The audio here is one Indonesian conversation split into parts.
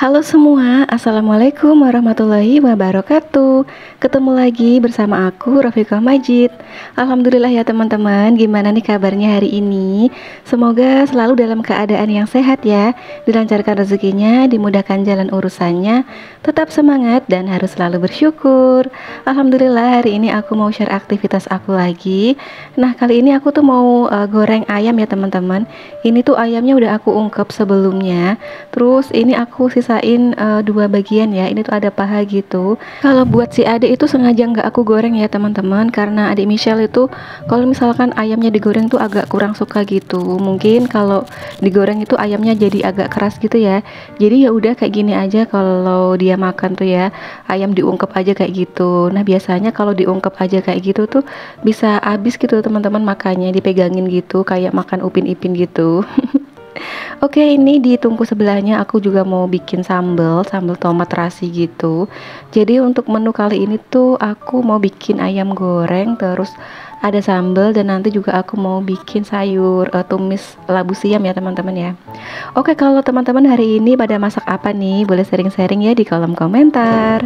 Halo semua, Assalamualaikum warahmatullahi wabarakatuh. Ketemu lagi bersama aku, Rafiqah Majid. Alhamdulillah ya teman-teman, gimana nih kabarnya hari ini? Semoga selalu dalam keadaan yang sehat ya, dilancarkan rezekinya, dimudahkan jalan urusannya, tetap semangat dan harus selalu bersyukur. Alhamdulillah hari ini aku mau share aktivitas aku lagi. Nah kali ini aku tuh mau goreng ayam ya teman-teman. Ini tuh ayamnya udah aku ungkep sebelumnya. Terus ini aku sisain dua bagian ya. Ini tuh ada paha gitu. Kalau buat si adik itu sengaja nggak aku goreng ya teman-teman, karena adik Michelle itu kalau misalkan ayamnya digoreng tuh agak kurang suka gitu. Mungkin kalau digoreng itu ayamnya jadi agak keras gitu ya. Jadi ya udah kayak gini aja kalau dia makan tuh ya. Ayam diungkep aja kayak gitu. Nah biasanya kalau diungkep aja kayak gitu tuh bisa habis gitu teman-teman, makannya dipegangin gitu kayak makan upin ipin gitu. Oke, ini di tungku sebelahnya aku juga mau bikin sambal tomat terasi gitu. Jadi untuk menu kali ini tuh aku mau bikin ayam goreng, terus ada sambal, dan nanti juga aku mau bikin sayur tumis labu siam ya teman-teman ya. Oke, kalau teman-teman hari ini pada masak apa nih? Boleh sharing-sharing ya di kolom komentar.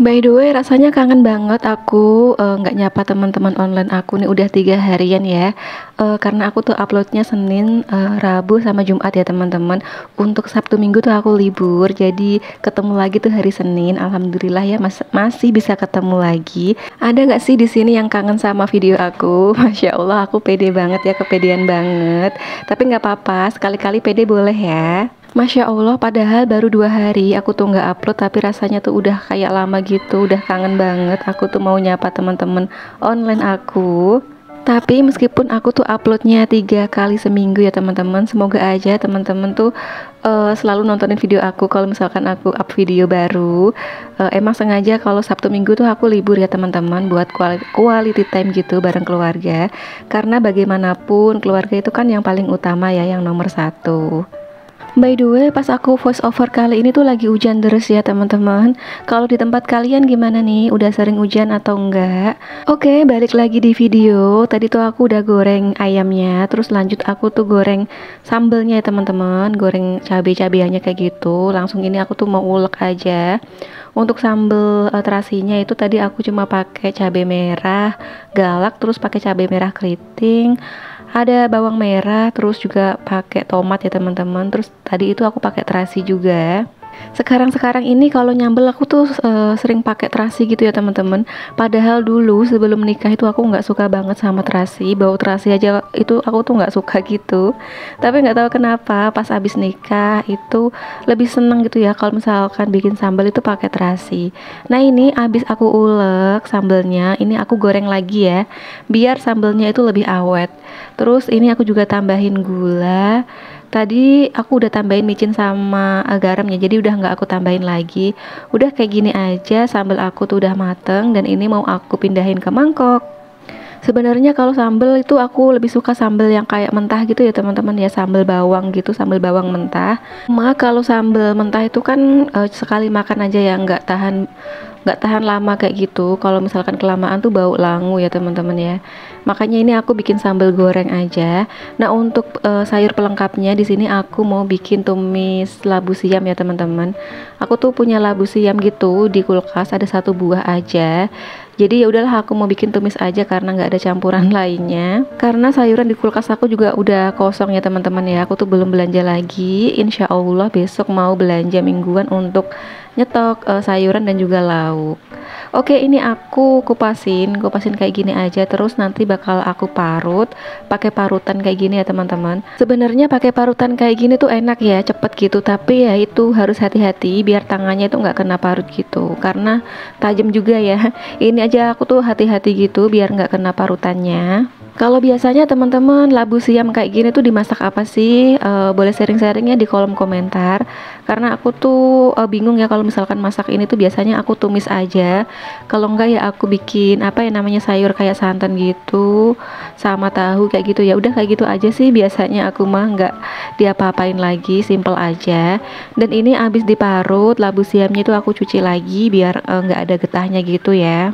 By the way, rasanya kangen banget aku nggak nyapa teman-teman online aku nih udah 3 harian ya. Karena aku tuh uploadnya Senin, Rabu sama Jumat ya teman-teman. Untuk Sabtu Minggu tuh aku libur, jadi ketemu lagi tuh hari Senin. Alhamdulillah ya masih bisa ketemu lagi. Ada nggak sih di sini yang kangen sama video aku? Masya Allah, aku pede banget ya, kepedean banget. Tapi nggak apa-apa, sekali-kali pede boleh ya. Masya Allah, padahal baru 2 hari aku tuh nggak upload, tapi rasanya tuh udah kayak lama gitu, udah kangen banget. Aku tuh mau nyapa teman-teman online aku. Tapi meskipun aku tuh uploadnya 3 kali seminggu ya teman-teman, semoga aja teman-teman tuh selalu nontonin video aku. Kalau misalkan aku up video baru, emang sengaja kalau Sabtu Minggu tuh aku libur ya teman-teman, buat quality time gitu bareng keluarga. Karena bagaimanapun keluarga itu kan yang paling utama ya, yang nomor satu. By the way, pas aku voice over kali ini tuh lagi hujan deras ya teman-teman. Kalau di tempat kalian gimana nih? Udah sering hujan atau enggak? Oke, balik lagi di video. Tadi tuh aku udah goreng ayamnya, terus lanjut aku tuh goreng sambelnya ya teman-teman. Goreng cabai-cabeannya kayak gitu. Langsung ini aku tuh mau ulek aja. Untuk sambel terasinya itu tadi aku cuma pakai cabai merah galak, terus pakai cabai merah keriting, ada bawang merah, terus juga pakai tomat ya teman-teman. Terus tadi itu aku pakai terasi juga. Sekarang ini kalau nyambel aku tuh sering pakai terasi gitu ya teman-teman. Padahal dulu sebelum nikah itu aku nggak suka banget sama terasi, bau terasi aja itu aku tuh nggak suka gitu. Tapi nggak tahu kenapa pas abis nikah itu lebih seneng gitu ya kalau misalkan bikin sambal itu pakai terasi. Nah ini abis aku ulek sambelnya, ini aku goreng lagi ya, biar sambelnya itu lebih awet. Terus ini aku juga tambahin gula. Tadi aku udah tambahin micin sama garamnya, jadi udah nggak aku tambahin lagi. Udah kayak gini aja, sambal aku tuh udah mateng, dan ini mau aku pindahin ke mangkok. Sebenarnya kalau sambal itu aku lebih suka sambal yang kayak mentah gitu ya teman-teman ya, sambal bawang gitu, sambal bawang mentah. Kalau sambal mentah itu kan sekali makan aja ya, nggak tahan lama kayak gitu. Kalau misalkan kelamaan tuh bau langu ya teman-teman ya. Makanya ini aku bikin sambal goreng aja. Nah untuk sayur pelengkapnya di sini aku mau bikin tumis labu siam ya teman-teman. Aku tuh punya labu siam gitu di kulkas, ada 1 buah aja. Jadi ya udahlah aku mau bikin tumis aja karena nggak ada campuran lainnya. Karena sayuran di kulkas aku juga udah kosong ya teman-teman ya. Aku tuh belum belanja lagi. Insya Allah besok mau belanja mingguan untuk nyetok sayuran dan juga lauk. Oke, ini aku kupasin kayak gini aja, terus nanti bakal aku parut pakai parutan kayak gini ya teman-teman. Sebenarnya pakai parutan kayak gini tuh enak ya, cepet gitu, tapi ya itu harus hati-hati biar tangannya itu nggak kena parut gitu, karena tajam juga ya. Ini aja aku tuh hati-hati gitu biar nggak kena parutannya. Kalau biasanya teman-teman labu siam kayak gini tuh dimasak apa sih? Boleh sharing-sharingnya di kolom komentar. Karena aku tuh bingung ya kalau misalkan masak ini tuh biasanya aku tumis aja. Kalau enggak ya aku bikin apa ya namanya sayur kayak santan gitu sama tahu kayak gitu ya. Udah kayak gitu aja sih biasanya aku mah, nggak diapa-apain lagi, simple aja. Dan ini abis diparut labu siamnya itu aku cuci lagi biar nggak ada getahnya gitu ya.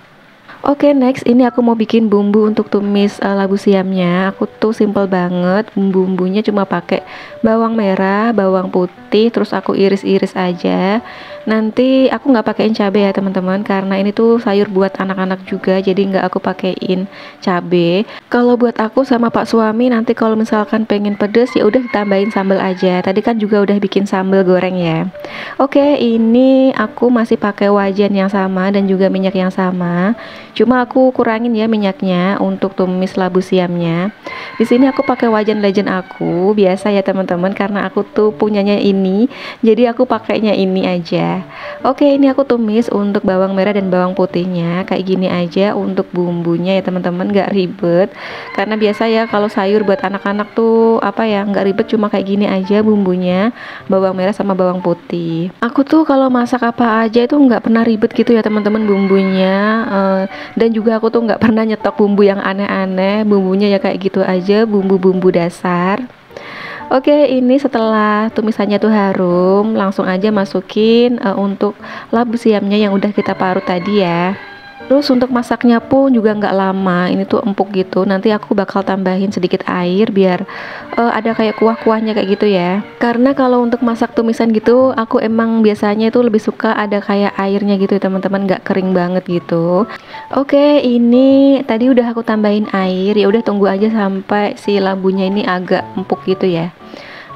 Oke, next ini aku mau bikin bumbu untuk tumis labu siamnya. Aku tuh simple banget, bumbu-bumbunya cuma pakai bawang merah, bawang putih, terus aku iris-iris aja. Nanti aku nggak pakein cabai ya teman-teman, karena ini tuh sayur buat anak-anak juga, jadi nggak aku pakein cabai. Kalau buat aku sama Pak suami nanti kalau misalkan pengen pedes ya udah ditambahin sambal aja. Tadi kan juga udah bikin sambal goreng ya. Oke, ini aku masih pakai wajan yang sama dan juga minyak yang sama. Cuma aku kurangin ya minyaknya untuk tumis labu siamnya. Di sini aku pakai wajan legend aku, biasa ya teman-teman karena aku tuh punyanya ini. Jadi aku pakainya ini aja. Oke, ini aku tumis untuk bawang merah dan bawang putihnya kayak gini aja untuk bumbunya ya teman-teman, nggak ribet. Karena biasa ya kalau sayur buat anak-anak tuh apa ya, nggak ribet, cuma kayak gini aja bumbunya, bawang merah sama bawang putih. Aku tuh kalau masak apa aja itu nggak pernah ribet gitu ya teman-teman bumbunya. Dan juga aku tuh nggak pernah nyetok bumbu yang aneh-aneh, bumbunya ya kayak gitu aja, bumbu-bumbu dasar. Oke, ini setelah tumisannya tuh harum, langsung aja masukin untuk labu siamnya yang udah kita parut tadi ya. Terus untuk masaknya pun juga nggak lama, ini tuh empuk gitu. Nanti aku bakal tambahin sedikit air biar ada kayak kuah-kuahnya kayak gitu ya. Karena kalau untuk masak tumisan gitu, aku emang biasanya itu lebih suka ada kayak airnya gitu ya teman-teman, nggak kering banget gitu. Oke, ini tadi udah aku tambahin air, ya udah tunggu aja sampai si labunya ini agak empuk gitu ya.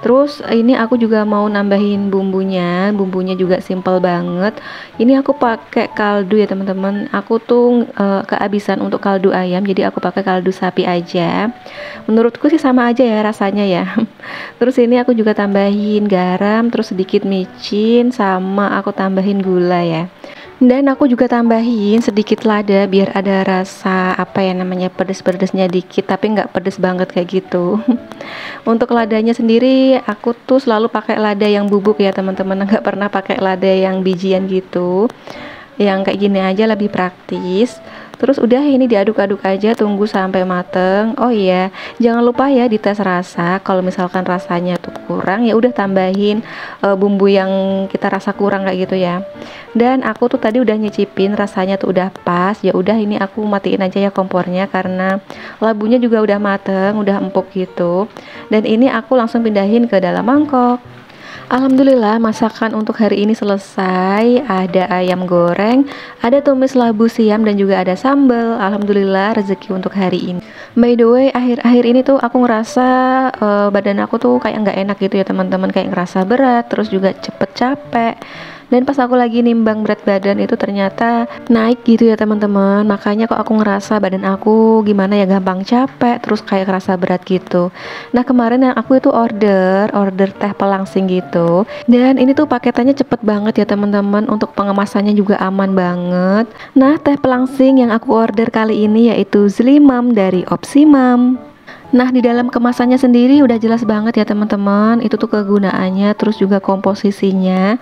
Terus ini aku juga mau nambahin bumbunya juga simple banget. Ini aku pakai kaldu ya teman-teman. Aku tuh kehabisan untuk kaldu ayam, jadi aku pakai kaldu sapi aja. Menurutku sih sama aja ya rasanya ya. Terus ini aku juga tambahin garam, terus sedikit micin, sama aku tambahin gula ya. Dan aku juga tambahin sedikit lada biar ada rasa apa ya namanya, pedes-pedesnya dikit tapi nggak pedes banget kayak gitu. Untuk ladanya sendiri aku tuh selalu pakai lada yang bubuk ya teman-teman, nggak pernah pakai lada yang bijian gitu. Yang kayak gini aja lebih praktis. Terus udah ini diaduk-aduk aja, tunggu sampai mateng. Oh iya, jangan lupa ya dites rasa. Kalau misalkan rasanya tuh kurang ya udah tambahin bumbu yang kita rasa kurang kayak gitu ya. Dan aku tuh tadi udah nyicipin rasanya tuh udah pas. Ya udah ini aku matiin aja ya kompornya karena labunya juga udah mateng, udah empuk gitu. Dan ini aku langsung pindahin ke dalam mangkok. Alhamdulillah masakan untuk hari ini selesai. Ada ayam goreng, ada tumis labu siam dan juga ada sambal. Alhamdulillah rezeki untuk hari ini. By the way, akhir-akhir ini tuh aku ngerasa badan aku tuh kayak nggak enak gitu ya teman-teman, kayak ngerasa berat, terus juga cepet capek. Dan pas aku lagi nimbang berat badan itu ternyata naik gitu ya teman-teman. Makanya kok aku ngerasa badan aku gimana ya, gampang capek, terus kayak ngerasa berat gitu. Nah kemarin yang aku itu order teh pelangsing gitu. Dan ini tuh paketannya cepet banget ya teman-teman. Untuk pengemasannya juga aman banget. Nah teh pelangsing yang aku order kali ini yaitu Zlimam dari Opsimam. Nah di dalam kemasannya sendiri udah jelas banget ya teman-teman, itu tuh kegunaannya, terus juga komposisinya.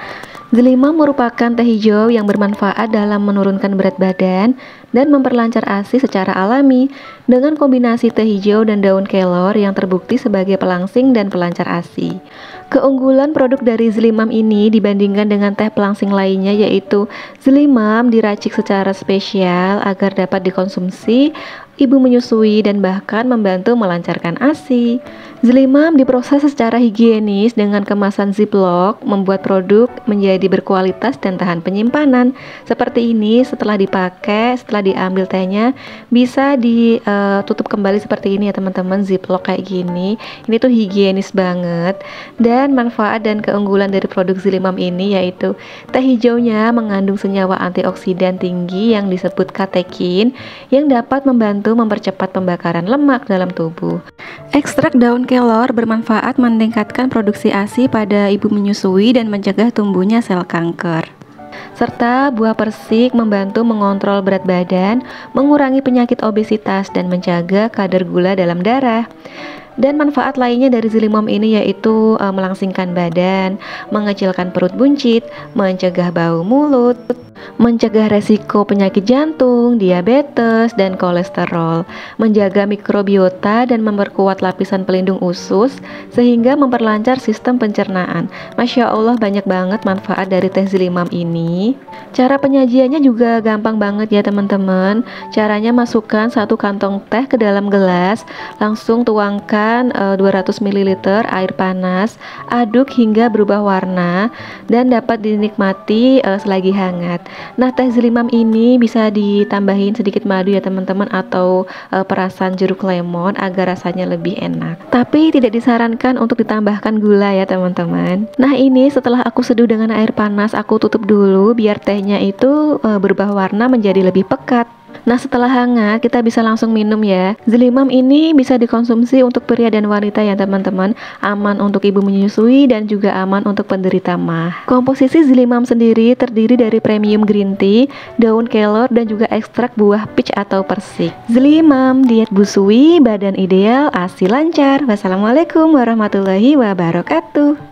Zlimam merupakan teh hijau yang bermanfaat dalam menurunkan berat badan dan memperlancar ASI secara alami dengan kombinasi teh hijau dan daun kelor yang terbukti sebagai pelangsing dan pelancar ASI. Keunggulan produk dari Zlimam ini dibandingkan dengan teh pelangsing lainnya yaitu Zlimam diracik secara spesial agar dapat dikonsumsi ibu menyusui dan bahkan membantu melancarkan ASI. Zlimam diproses secara higienis dengan kemasan ziplock, membuat produk menjadi berkualitas dan tahan penyimpanan. Seperti ini, setelah dipakai, setelah diambil tehnya, bisa ditutup kembali seperti ini ya teman-teman, ziplock kayak gini. Ini tuh higienis banget. Dan manfaat dan keunggulan dari produk Zlimam ini yaitu teh hijaunya mengandung senyawa antioksidan tinggi yang disebut katekin yang dapat membantu mempercepat pembakaran lemak dalam tubuh. Ekstrak daun kelor bermanfaat meningkatkan produksi ASI pada ibu menyusui dan mencegah tumbuhnya sel kanker. Serta buah persik membantu mengontrol berat badan, mengurangi penyakit obesitas dan menjaga kadar gula dalam darah. Dan manfaat lainnya dari zilimom ini yaitu melangsingkan badan, mengecilkan perut buncit, mencegah bau mulut, mencegah resiko penyakit jantung, diabetes, dan kolesterol, menjaga mikrobiota dan memperkuat lapisan pelindung usus sehingga memperlancar sistem pencernaan. Masya Allah, banyak banget manfaat dari teh zilimam ini. Cara penyajiannya juga gampang banget ya teman-teman. Caranya masukkan 1 kantong teh ke dalam gelas, langsung tuangkan 200 ml air panas, aduk hingga berubah warna dan dapat dinikmati selagi hangat. Nah, teh zilimam ini bisa ditambahin sedikit madu ya teman-teman, atau perasan jeruk lemon agar rasanya lebih enak. Tapi tidak disarankan untuk ditambahkan gula ya teman-teman. Nah, ini setelah aku seduh dengan air panas, aku tutup dulu biar tehnya itu berubah warna menjadi lebih pekat. Nah, setelah hangat kita bisa langsung minum ya. Zilimam ini bisa dikonsumsi untuk pria dan wanita ya teman-teman. Aman untuk ibu menyusui dan juga aman untuk penderita MAH. Komposisi zilimam sendiri terdiri dari premium green tea, daun kelor, dan juga ekstrak buah peach atau persik. Zilimam, diet busui, badan ideal, ASI lancar. Wassalamualaikum warahmatullahi wabarakatuh.